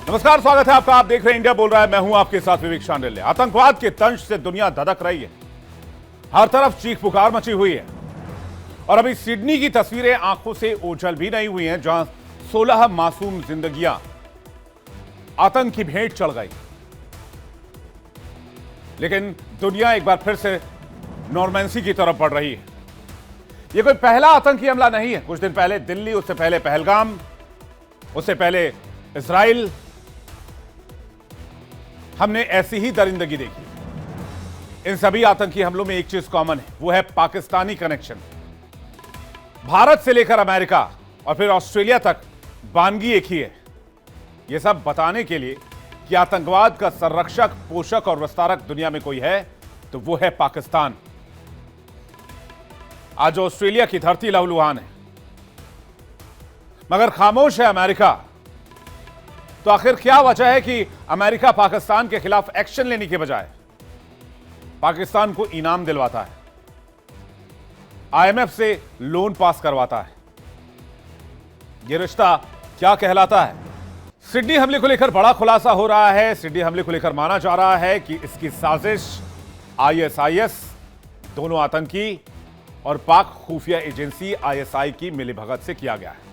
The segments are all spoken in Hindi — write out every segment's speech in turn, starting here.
नमस्कार, स्वागत है आपका। आप देख रहे हैं इंडिया बोल रहा है। मैं हूं आपके साथ विवेक शांडिल्य। आतंकवाद के तंज से दुनिया धधक रही है, हर तरफ चीख पुकार मची हुई है और अभी सिडनी की तस्वीरें आंखों से ओझल भी नहीं हुई हैं, जहां 16 मासूम जिंदगियां आतंक की भेंट चढ़ गई। लेकिन दुनिया एक बार फिर से नॉर्मेंसी की तरफ बढ़ रही है। यह कोई पहला आतंकी हमला नहीं है। कुछ दिन पहले दिल्ली, उससे पहले पहलगाम, उससे पहले इजराइल, हमने ऐसी ही दरिंदगी देखी। इन सभी आतंकी हमलों में एक चीज कॉमन है, वो है पाकिस्तानी कनेक्शन। भारत से लेकर अमेरिका और फिर ऑस्ट्रेलिया तक बानगी एक ही है। यह सब बताने के लिए कि आतंकवाद का संरक्षक, पोषक और विस्तारक दुनिया में कोई है तो वो है पाकिस्तान। आज ऑस्ट्रेलिया की धरती लहूलुहान है, मगर खामोश है अमेरिका। तो आखिर क्या वजह है कि अमेरिका पाकिस्तान के खिलाफ एक्शन लेने के बजाय पाकिस्तान को इनाम दिलवाता है, आईएमएफ से लोन पास करवाता है? यह रिश्ता क्या कहलाता है? सिडनी हमले को लेकर बड़ा खुलासा हो रहा है। सिडनी हमले को लेकर माना जा रहा है कि इसकी साजिश आईएसआईएस, दोनों आतंकी, और पाक खुफिया एजेंसी आईएसआई की मिलीभगत से किया गया है।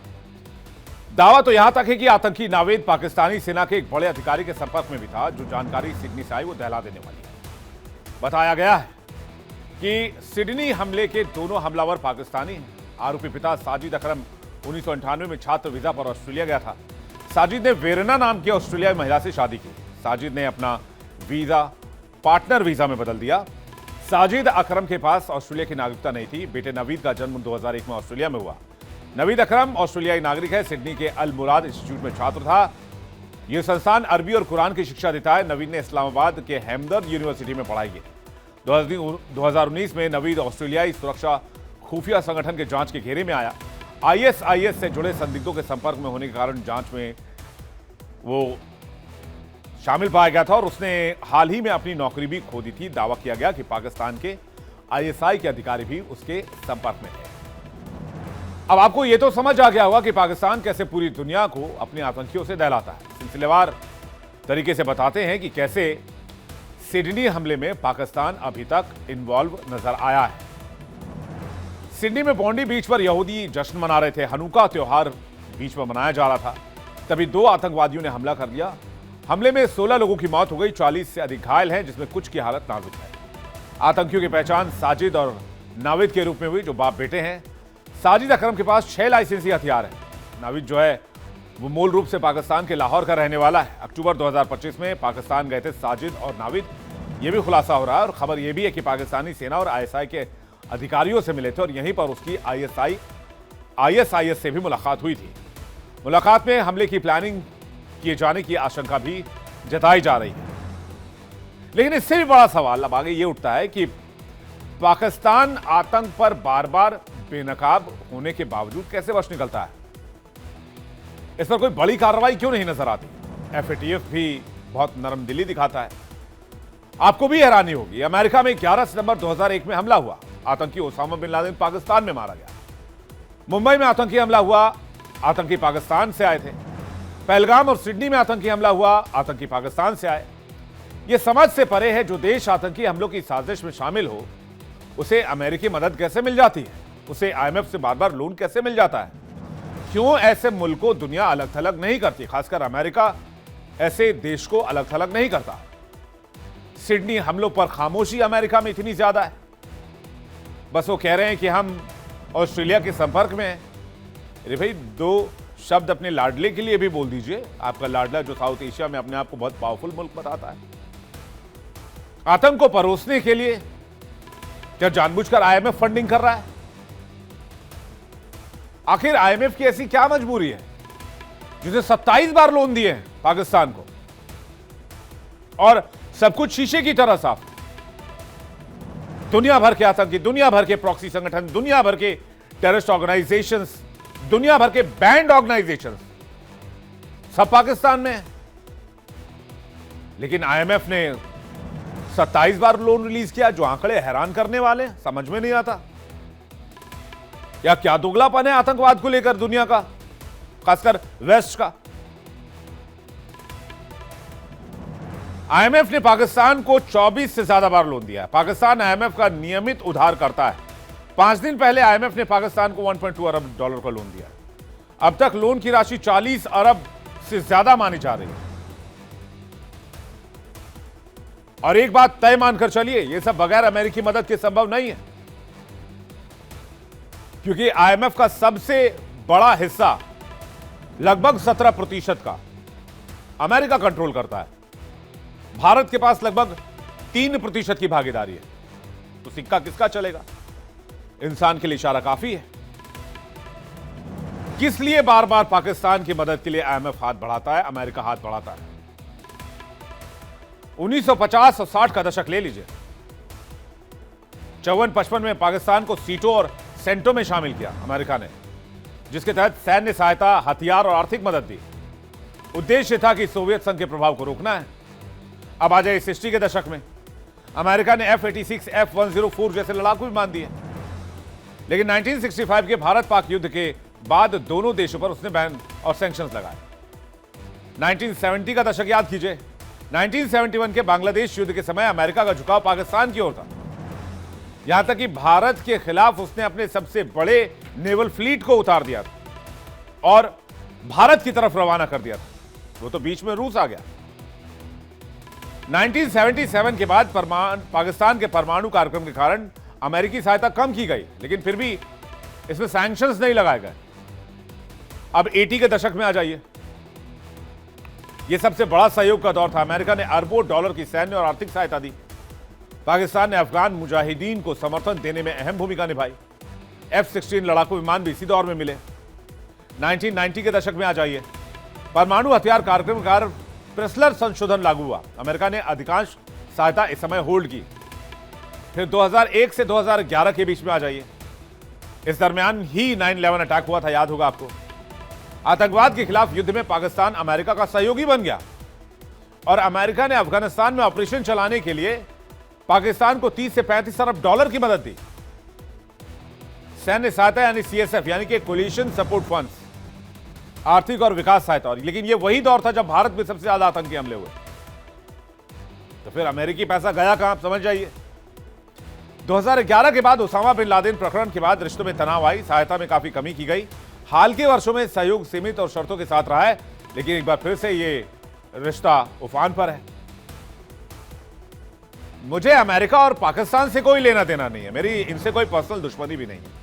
दावा तो यहां तक है कि आतंकी नावेद पाकिस्तानी सेना के एक बड़े अधिकारी के संपर्क में भी था। जो जानकारी सिडनी से आई वो दहला देने वाली है। बताया गया है कि सिडनी हमले के दोनों हमलावर पाकिस्तानी हैं। आरोपी पिता साजिद अकरम 1998 में छात्र वीजा पर ऑस्ट्रेलिया गया था। साजिद ने वेरना नाम की ऑस्ट्रेलियाई महिला से शादी की। साजिद ने अपना वीजा पार्टनर वीजा में बदल दिया। साजिद अकरम के पास ऑस्ट्रेलिया की नागरिकता नहीं थी। बेटे नवीद का जन्म 2001 में ऑस्ट्रेलिया में हुआ। नवीद अकरम ऑस्ट्रेलियाई नागरिक है। सिडनी के अल मुराद इंस्टीट्यूट में छात्र था। यह संस्थान अरबी और कुरान की शिक्षा देता है। नवीद ने इस्लामाबाद के हैमदर्द यूनिवर्सिटी में पढ़ाई की। 2019 में नवीद ऑस्ट्रेलियाई सुरक्षा खुफिया संगठन के जांच के घेरे में आया। आईएसआईएस से जुड़े संदिग्धों के संपर्क में होने के कारण जांच में वो शामिल पाया गया था और उसने हाल ही में अपनी नौकरी भी खो दी थी। दावा किया गया कि पाकिस्तान के आईएसआई के अधिकारी भी उसके संपर्क में थे। अब आपको यह तो समझ आ गया होगा कि पाकिस्तान कैसे पूरी दुनिया को अपने आतंकियों से दहलाता है। सिलसिलेवार तरीके से बताते हैं कि कैसे सिडनी हमले में पाकिस्तान अभी तक इन्वॉल्व नजर आया है। सिडनी में बॉन्डी बीच पर यहूदी जश्न मना रहे थे। हनुका त्योहार बीच में मनाया जा रहा था, तभी दो आतंकवादियों ने हमला कर दिया। हमले में 16 लोगों की मौत हो गई, 40 से अधिक घायल हैं, जिसमें कुछ की हालत नाजुक है। आतंकियों की पहचान साजिद और नाविद के रूप में हुई, जो बाप बेटे हैं। साजिद अकरम के पास 6 लाइसेंसी हथियार हैं। नाविद जो है वो मूल रूप से पाकिस्तान के लाहौर का रहने वाला है। अक्टूबर 2025 में पाकिस्तान गए थे साजिद और नाविद, ये भी खुलासा हो रहा है। और खबर यह भी है कि पाकिस्तानी सेना और आईएसआई के अधिकारियों से मिले थे और यहीं पर उसकी आईएसआईएस से भी मुलाकात हुई थी। मुलाकात में हमले की प्लानिंग किए जाने की आशंका भी जताई जा रही है। लेकिन इससे भी बड़ा सवाल अब आगे ये उठता है कि पाकिस्तान आतंक पर बार बार बेनकाब होने के बावजूद कैसे बच निकलता है? इस पर कोई बड़ी कार्रवाई क्यों नहीं नजर आती? एफएटीएफ भी बहुत नरम दिली दिखाता है। आपको भी हैरानी होगी, अमेरिका में 11 सितंबर 2001 में हमला हुआ। आतंकी ओसामा बिन लादेन पाकिस्तान में मारा गया। मुंबई में आतंकी हमला हुआ, आतंकी पाकिस्तान से आए थे। पहलगाम और सिडनी में आतंकी हमला हुआ, आतंकी पाकिस्तान से आए। यह समझ से परे है, जो देश आतंकी हमलों की साजिश में शामिल हो उसे अमेरिकी मदद कैसे मिल जाती है? उसे आईएमएफ से बार बार लोन कैसे मिल जाता है? क्यों ऐसे मुल्क को दुनिया अलग थलग नहीं करती? खासकर अमेरिका ऐसे देश को अलग थलग नहीं करता। सिडनी हमलों पर खामोशी अमेरिका में इतनी ज्यादा है। बस वो कह रहे हैं कि हम ऑस्ट्रेलिया के संपर्क में हैं। अरे भाई, 2 शब्द अपने लाडले के लिए भी बोल दीजिए। आपका लाडला जो साउथ एशिया में अपने आप को बहुत पावरफुल मुल्क बताता है, आतंक को परोसने के लिए क्या जानबूझकर आईएमएफ फंडिंग कर रहा है? आखिर आईएमएफ की ऐसी क्या मजबूरी है जिसे 27 बार लोन दिए हैं पाकिस्तान को और सब कुछ शीशे की तरह साफ? दुनिया भर के आतंकी, दुनिया भर के प्रॉक्सी संगठन, दुनिया भर के टेररिस्ट ऑर्गेनाइजेशंस, दुनिया भर के बैंड ऑर्गेनाइजेशंस सब पाकिस्तान में है। लेकिन आईएमएफ ने 27 बार लोन रिलीज किया, जो आंकड़े हैरान करने वाले, समझ में नहीं आता। या क्या दुगलापन है आतंकवाद को लेकर दुनिया का, खासकर वेस्ट का? आईएमएफ ने पाकिस्तान को 24 से ज्यादा बार लोन दिया है। पाकिस्तान आईएमएफ का नियमित उधार करता है। 5 दिन पहले आईएमएफ ने पाकिस्तान को 1.2 अरब डॉलर का लोन दिया। अब तक लोन की राशि 40 अरब से ज्यादा मानी जा रही है। और एक बात तय मानकर चलिए, यह सब बगैर अमेरिकी मदद के संभव नहीं है, क्योंकि आईएमएफ का सबसे बड़ा हिस्सा लगभग 17% का अमेरिका कंट्रोल करता है। भारत के पास लगभग 3% की भागीदारी है। तो सिक्का किसका चलेगा? इंसान के लिए इशारा काफी है। किस लिए बार बार पाकिस्तान की मदद के लिए आईएमएफ हाथ बढ़ाता है, अमेरिका हाथ बढ़ाता है? 1950 और 60 का दशक ले लीजिए। 54-55 में पाकिस्तान को सीटों और सेंटों में शामिल किया अमेरिका ने, जिसके तहत सैन्य सहायता, हथियार और आर्थिक मदद दी। उद्देश्य था कि सोवियत संघ के प्रभाव को रोकना है। अब आ जाए 60 के दशक में, अमेरिका ने F-86, F-104 जैसे लड़ाकू विमान दिए। लेकिन 1965 के भारत पाक युद्ध के बाद दोनों देशों पर उसने बैन और सैंक्शंस लगाए। 1970 का दशक याद कीजिए। 1971 के बांग्लादेश युद्ध के समय अमेरिका का झुकाव पाकिस्तान की ओर था। यहां तक कि भारत के खिलाफ उसने अपने सबसे बड़े नेवल फ्लीट को उतार दिया था और भारत की तरफ रवाना कर दिया था। वो तो बीच में रूस आ गया। 1977 के बाद पाकिस्तान के परमाणु कार्यक्रम के कारण अमेरिकी सहायता कम की गई, लेकिन फिर भी इसमें सैंक्शंस नहीं लगाए गए। अब 80 के दशक में आ जाइए। यह सबसे बड़ा सहयोग का दौर था। अमेरिका ने अरबों डॉलर की सैन्य और आर्थिक सहायता दी। पाकिस्तान ने अफगान मुजाहिदीन को समर्थन देने में अहम भूमिका निभाई। F-16 लड़ाकू विमान भी इसी दौर में मिले। 1990 के दशक में आ जाइए। परमाणु हथियार कार्यक्रम का प्रेसलर संशोधन लागू हुआ। अमेरिका ने अधिकांश सहायता इस समय होल्ड की। फिर 2001 से 2011 के बीच में आ जाइए। इस दरमियान ही 9/11 अटैक हुआ था, याद होगा आपको। आतंकवाद के खिलाफ युद्ध में पाकिस्तान अमेरिका का सहयोगी बन गया और अमेरिका ने अफगानिस्तान में ऑपरेशन चलाने के लिए पाकिस्तान को 30 से 35 अरब डॉलर की मदद दी। सैन्य सहायता यानी CSF यानी कि कोलिशन सपोर्ट फंड्स, आर्थिक और विकास सहायता। और लेकिन यह वही दौर था जब भारत में सबसे ज्यादा आतंकी हमले हुए। तो फिर अमेरिकी पैसा गया कहां, समझ जाइए। 2011 के बाद उसामा बिन लादेन प्रकरण के बाद रिश्तों में तनाव आई, सहायता में काफी कमी की गई। हाल के वर्षों में सहयोग सीमित और शर्तों के साथ रहा है, लेकिन एक बार फिर से ये रिश्ता उफान पर है। मुझे अमेरिका और पाकिस्तान से कोई लेना देना नहीं है, मेरी इनसे कोई पर्सनल दुश्मनी भी नहीं है।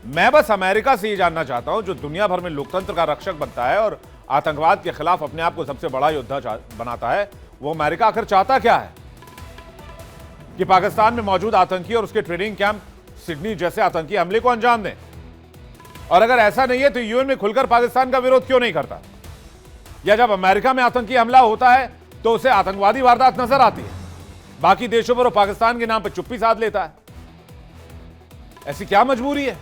मैं बस अमेरिका से ये जानना चाहता हूं, जो दुनिया भर में लोकतंत्र का रक्षक बनता है और आतंकवाद के खिलाफ अपने आप को सबसे बड़ा योद्धा बनाता है, वो अमेरिका आखिर चाहता क्या है? कि पाकिस्तान में मौजूद आतंकी और उसके ट्रेनिंग कैंप सिडनी जैसे आतंकी हमले को अंजाम दें? और अगर ऐसा नहीं है तो यूएन में खुलकर पाकिस्तान का विरोध क्यों नहीं करता? या जब अमेरिका में आतंकी हमला होता है तो उसे आतंकवादी वारदात नजर आती है, बाकी देशों पर वो पाकिस्तान के नाम पर चुप्पी साध लेता है। ऐसी क्या मजबूरी है?